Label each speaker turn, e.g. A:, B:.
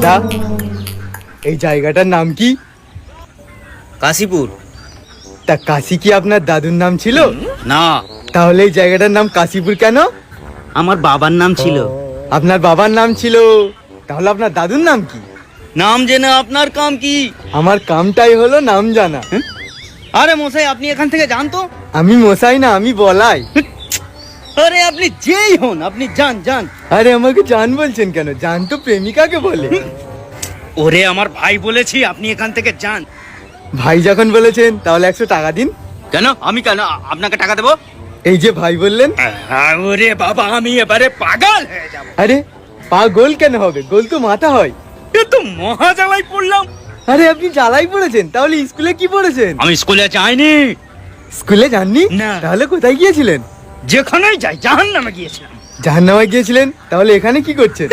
A: দাদা, এই জায়গাটার নাম কি?
B: কাশীপুর।
A: তা কাশী কি আপনার দাদুর নাম ছিল?
B: না,
A: তাহলে এই জায়গাটার নাম কাশীপুর কেন?
B: আমার বাবার নাম ছিল।
A: আপনার বাবার নাম ছিল, তাহলে আপনার দাদুর নাম কি?
B: নাম জেনে আপনার কাম কি?
A: আমার কামটাই হলো নাম জানা।
B: আরে মশাই, আপনি এখান থেকে যান তো।
A: আমি মশাই না, আমি বলাই।
B: আরে আপনি যেই হন, আপনি যান যান।
A: আরে আমাকে জান বলছেন কেন? জান তো প্রেমিকাকে বলে।
B: ওরে আমার ভাই বলেছি, আপনি এখান থেকে যান।
A: ভাই যখন বলেছেন তাহলে 100 টাকা দিন।
B: কেন? আমি কেন আপনাকে টাকা দেবো?
A: এই যে ভাই বললেন।
B: ওরে বাবা, আমি এবারে পাগল হয়ে যাব।
A: আরে পা গোল কেন হবে? গোল তো মাথা হয়।
B: এ তো মহা জ্বালাই পড়লাম।
A: আরে আপনি জ্বালাই পড়েছেন, তাহলে স্কুলে কি পড়েছেন?
B: আমি স্কুলে যাইনি।
A: স্কুলে যাননি?
B: না।
A: তাহলে কোথায় গিয়েছিলেন?
B: যেখানেই যাই জাহান্নামে গিয়েছিলাম।
A: জাহান্নামে গিয়েছিলেন? তাহলে এখানে কি করছেন?